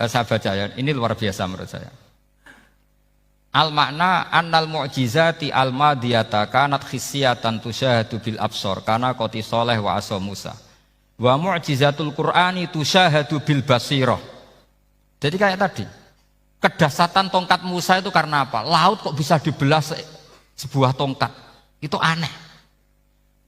Saya baca ya, ini luar biasa menurut saya. Al makna annal mu'jizati al madiyata kanat khisyatan tusyahadu bil absor kana qoti soleh wa asa Musa. Wa mu'jizatul Qur'ani tusyahadu bil basirah. Jadi kayak tadi, kedahsyatan tongkat Musa itu karena apa? Laut kok bisa dibelah sebuah tongkat. Itu aneh.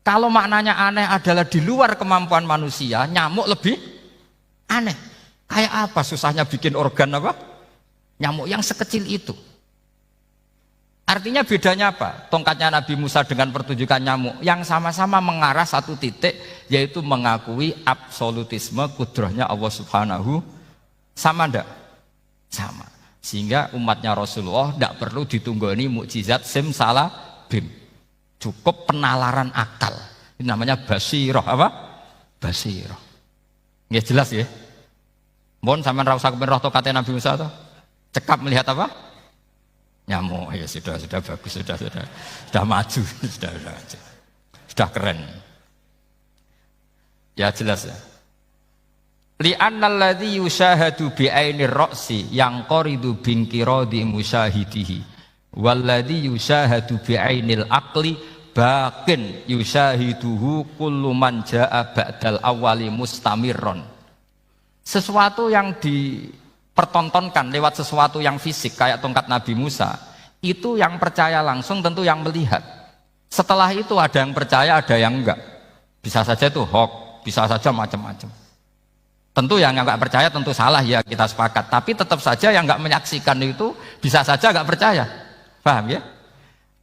Kalau maknanya aneh adalah di luar kemampuan manusia, nyamuk lebih aneh. Kayak apa susahnya bikin organ apa? Nyamuk yang sekecil itu. Artinya bedanya apa? Tongkatnya Nabi Musa dengan pertunjukan nyamuk yang sama-sama mengarah satu titik, yaitu mengakui absolutisme kudrahnya Allah Subhanahu. Sama ndak? Sama. Sehingga umatnya Rasulullah tidak perlu ditunggoni mukjizat simsalabim. Cukup penalaran akal. Ini namanya basirah apa? Basirah. Nggih jelas ya? Mohon sampean ra usah kepen roh tongkatnya Nabi Musa toh. Cekap melihat apa? Nyamuk. Ya sudah bagus, sudah maju, sudah keren. Ya jelas ya. Li'annal ladzi yusyahadu bi ainir ra'si yang qaridu binkiradi musyahidihi walladzi yusyahadu bi ainil aqli baqin yusyahiduhu kullu man jaa ba'dal awwali mustamirron. Sesuatu yang dipertontonkan lewat sesuatu yang fisik kayak tongkat Nabi Musa, itu yang percaya langsung tentu yang melihat. Setelah itu ada yang percaya, ada yang enggak. Bisa saja itu hoax, bisa saja macam-macam. Tentu yang enggak percaya tentu salah ya, kita sepakat. Tapi tetap saja yang enggak menyaksikan itu bisa saja enggak percaya. Paham ya?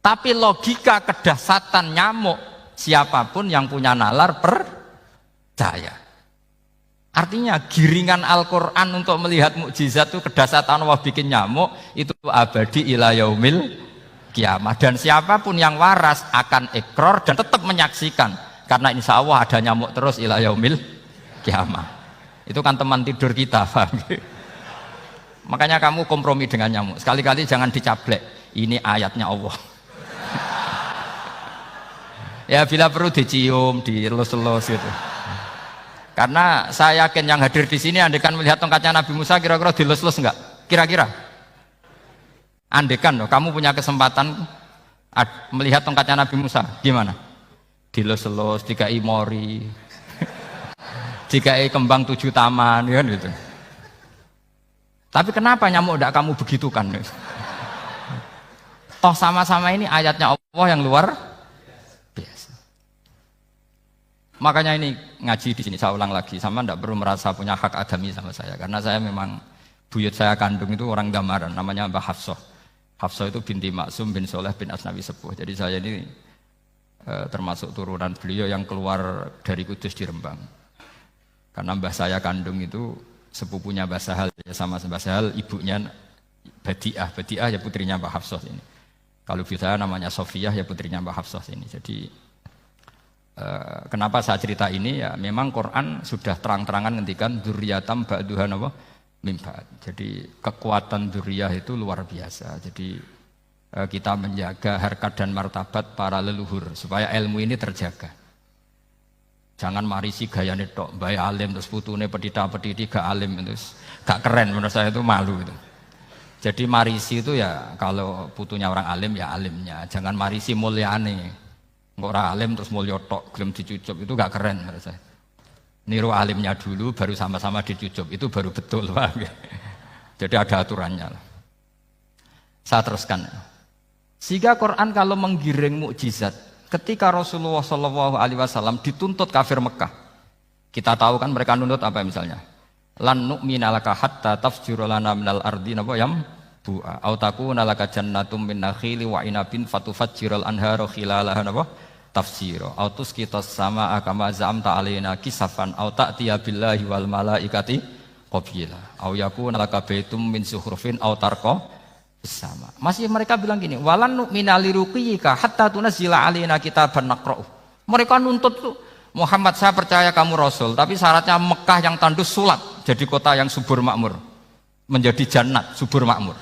Tapi logika kedahsyatan nyamuk, siapapun yang punya nalar percaya. Artinya giringan Al-Quran untuk melihat mukjizat itu kedahsyatan Allah bikin nyamuk itu abadi ila yaumil kiamah. Dan siapapun yang waras akan ikrar dan tetap menyaksikan. Karena insya Allah ada nyamuk terus ila yaumil kiamah. Itu kan teman tidur kita, paham? Makanya kamu kompromi dengan nyamuk. Sekali-kali jangan dicablek. Ini ayatnya Allah. Ya bila perlu dicium, dilus-lus gitu. Karena saya yakin yang hadir di sini andekan melihat tongkatnya Nabi Musa kira-kira dilus-lus enggak? Kira-kira? Andekan loh, kamu punya kesempatan melihat tongkatnya Nabi Musa, gimana? Dilus-lus, dikai mori, dikai kembang 7 taman, kan gitu. Tapi kenapa nyamuk enggak kamu begitukan? Toh sama-sama ini ayatnya Allah yang luar biasa. Makanya ini ngaji di sini saya ulang lagi, sama ndak perlu merasa punya hak adami sama saya, karena saya memang buyut saya kandung itu orang Gamaran, namanya Mbah Hafsah. Hafsah itu binti Maksum bin Soleh bin Asnawi Sepuh. Jadi saya ini termasuk turunan beliau yang keluar dari Kudus di Rembang. Karena mbah saya kandung itu sepupunya Mbah Sahal, ya sama Mbah Sahal, ibunya Badiah. Badiah ya putrinya Mbah Hafsah ini. Kalau ibu saya namanya Sofiyah, ya putrinya Mbah Hafsah ini. Jadi kenapa saya cerita ini ya memang Quran sudah terang-terangan ngendikan dzurriyatam ba'duhan apa mimba. Jadi kekuatan dzurriyah itu luar biasa. Jadi kita menjaga harkat dan martabat para leluhur supaya ilmu ini terjaga. Jangan marisi gayane tok, bae alim terus putune pedita-pediti gak alim terus gak keren, menurut saya itu malu itu. Jadi marisi itu ya kalau putunya orang alim ya alimnya, jangan marisi mulyane. Ora alim terus mulya tok gelem dicucup itu gak keren menurut saya. Niru alimnya dulu baru sama-sama dicucup itu baru betul, Pak. Jadi ada aturannya. Saya teruskan. Sehingga Quran kalau menggiring mukjizat, ketika Rasulullah SAW dituntut kafir Mekah, kita tahu kan mereka nuntut apa misalnya? Lan nu'mina laka hatta tafjura lana minal ardi napa yam bu'a au takuna laka jannatum min nakhili wa inabin fatufajjiral anhara khilalaha napa tafsira au tusqitas samaa kama zamta alaina kisafan au ta'tiya billahi wal malaikati qabila au yakuna laka baitum min zuhrufin au tarqa sama. Masih mereka bilang gini, walan nu'mina liruqiyika hatta tunzila alaina kitaban naqra'u. Mereka nuntut tuh, Muhammad saya percaya kamu Rasul, tapi syaratnya Mekah yang tandus sulap jadi kota yang subur makmur, menjadi jannat subur makmur.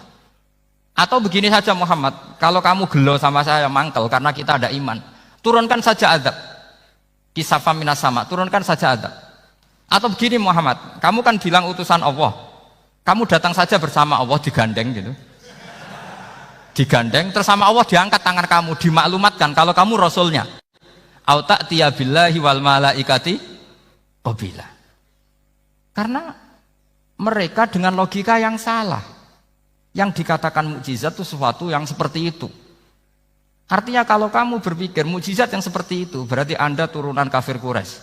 Atau begini saja Muhammad, kalau kamu gelo sama saya mangkel karena kita ada iman, turunkan saja azab. Kisafam minas sama, turunkan saja azab. Atau begini Muhammad, kamu kan bilang utusan Allah, Kamu datang saja bersama Allah digandeng gitu. Digandeng terus sama Allah diangkat tangan kamu, dimaklumatkan kalau kamu rasulnya. Au ta'tiya billahi wal malaikati qabila. Karena mereka dengan logika yang salah. Yang dikatakan mukjizat itu sesuatu yang seperti itu. Artinya kalau kamu berpikir mukjizat yang seperti itu, berarti Anda turunan kafir Quraisy.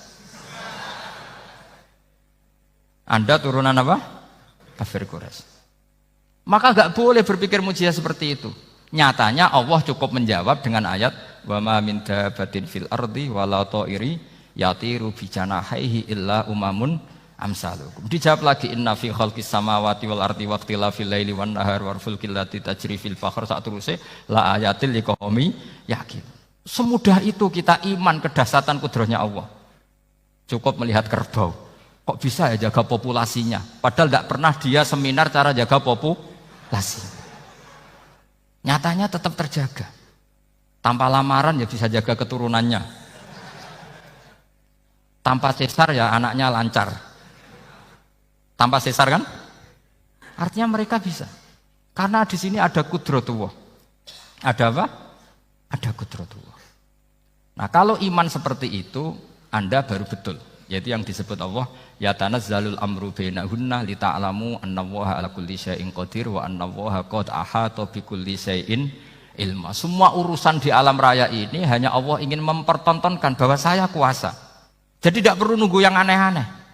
Anda turunan apa? Kafir Quraisy. Maka gak boleh berpikir mukjizat seperti itu. Nyatanya Allah cukup menjawab dengan ayat wa ma min dabatin fil ardi wala ta'iri yatiru bi janahihi illa umamun amsalukum. Dijawab lagi inna fi khalqis samawati wal ardi waqtilafil laili wan nahar wal fulkil lati tajri fil bahr satruse la ayatil liqaumi yakin. Semudah itu kita iman kedahsyatan kudrahnya Allah. Cukup melihat kerbau. Kok bisa ya jaga populasinya? Padahal tidak pernah dia seminar cara jaga populasi. Nyatanya tetap terjaga. Tanpa lamaran ya bisa jaga keturunannya. Tanpa sesar ya anaknya lancar. Tanpa sesar kan? Artinya mereka bisa. Karena di sini ada kudratullah. Ada apa? Ada kudratullah. Nah, kalau iman seperti itu, Anda baru betul. Yaitu yang disebut Allah, ya tanazzalul amru bainahunna lita'lamu annallaha ala kulli syai'in qadir wa annallaha qad ahata bi kulli syai'in ilma. Semua urusan di alam raya ini hanya Allah ingin mempertontonkan bahwa saya kuasa. Jadi tidak perlu nunggu yang aneh-aneh.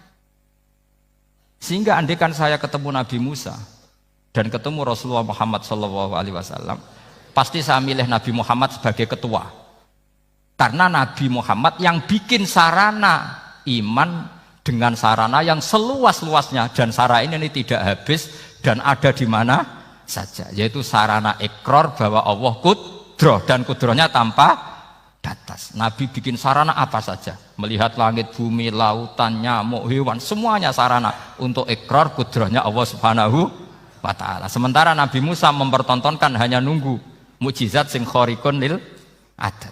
Sehingga andaikan saya ketemu Nabi Musa dan ketemu Rasulullah Muhammad SAW, pasti saya milih Nabi Muhammad sebagai ketua. Karena Nabi Muhammad yang bikin sarana iman dengan sarana yang seluas-luasnya, dan sarana ini tidak habis dan ada di mana saja, yaitu sarana ikrar bahwa Allah kudroh dan kudrohnya tanpa batas. Nabi bikin sarana apa saja, melihat langit, bumi, lautan, nyamuk, hewan, semuanya sarana untuk ikrar kudrohnya Allah Subhanahu wa ta'ala. Sementara Nabi Musa mempertontonkan hanya nunggu mukjizat sing khariqun lil adat.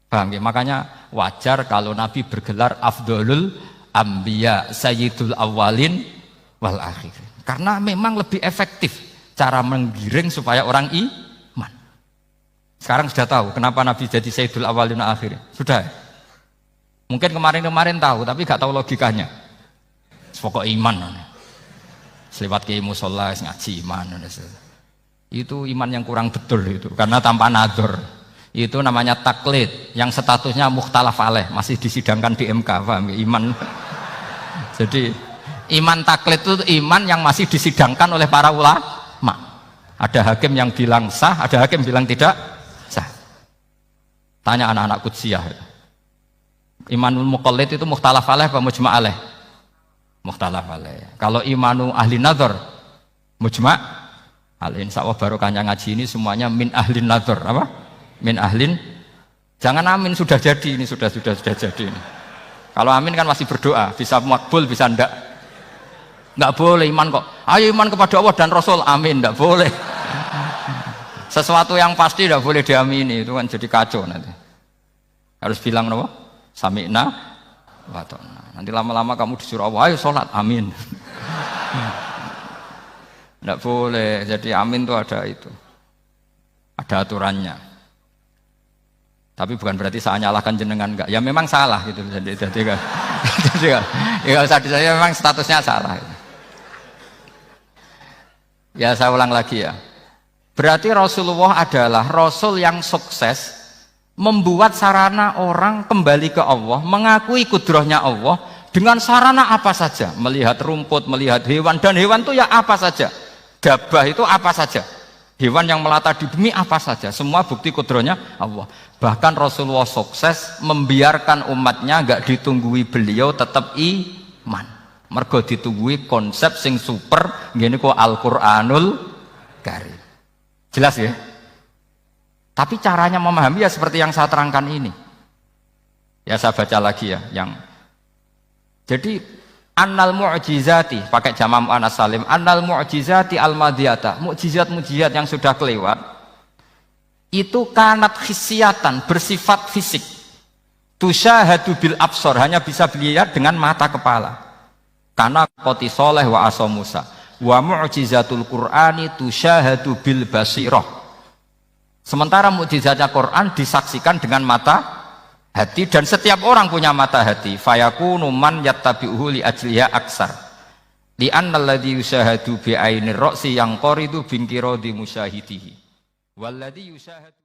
Paham ya? Makanya wajar kalau Nabi bergelar Afdolul Ambiya Sayyidul Awwalin wal Akhirin. Karena memang lebih efektif cara menggiring supaya orang iman. Sekarang sudah tahu kenapa Nabi jadi Sayyidul Awwalin wal Akhirin? Sudah. Mungkin kemarin-kemarin tahu tapi gak tahu logikanya. Pokok iman. Selewat ke musola ngaji iman. Itu iman yang kurang betul itu, karena tanpa nador. Itu namanya taklid yang statusnya mukhtalaf alaih, masih disidangkan di MK, paham? Iman. Jadi iman taklid itu iman yang masih disidangkan oleh para ulama. Ada hakim yang bilang sah, ada hakim bilang tidak sah. Tanya anak-anak Qudsiyah. Imanul muqallid itu mukhtalaf alaih apa mujma' alaih? Mukhtalaf alaih. Kalau imanu ahli nadhar mujma' alaih. Insyaallah barokahnya ngaji ini semuanya min ahli nadhar, apa? Min ahlin, jangan amin sudah jadi, ini sudah jadi ini. Kalau amin kan masih berdoa, bisa makbul bisa ndak boleh iman kok. Ayo iman kepada Allah dan Rasul, amin, ndak boleh. Sesuatu yang pasti ndak boleh diamini, itu kan jadi kacau nanti. Harus bilang apa? Sami'na wa ta'na. Nanti lama-lama kamu disuruh Allah, ayo sholat, amin. Ndak boleh, jadi amin itu ada itu. Ada aturannya. Tapi bukan berarti saya nyalahkan jenengan, enggak. Ya memang salah gitu. Jadi kan. Ya usah disayang, memang statusnya salah. Ya saya ulang lagi ya. Berarti Rasulullah adalah Rasul yang sukses membuat sarana orang kembali ke Allah, mengakui kudrohnya Allah dengan sarana apa saja. Melihat rumput, melihat hewan, dan hewan itu ya apa saja. Dabah itu apa saja. Hewan yang melata di bumi apa saja, semua bukti kudrohnya Allah. Bahkan Rasulullah sukses membiarkan umatnya gak ditunggui beliau tetap iman. Mergo ditunggui konsep sing super, gini kok Al-Quranul Karim. Jelas ya? Tapi caranya memahami ya seperti yang saya terangkan ini. Ya saya baca lagi ya. Jadi annal mu'jizati, pakai jama' mu'annas salim, annal mu'jizati al-madiyata, mukjizat-mukjizat yang sudah kelewat itu kanat khisiatan, bersifat fisik, tusyahadu bil absor, hanya bisa dilihat dengan mata kepala, karena qoti soleh wa aso Musa, Wa mu'jizatul Qur'ani tusyahadu bil basirah. Sementara mukjizatnya Quran disaksikan dengan mata hati dan setiap orang punya mata hati. Fayakunu man yattabi'uhu li ajliha aksar. Li anna alladhi yusyahadu bi ainir ra'si yang qaridu bin qiradi musyahidihi. Walladhi yusyahadu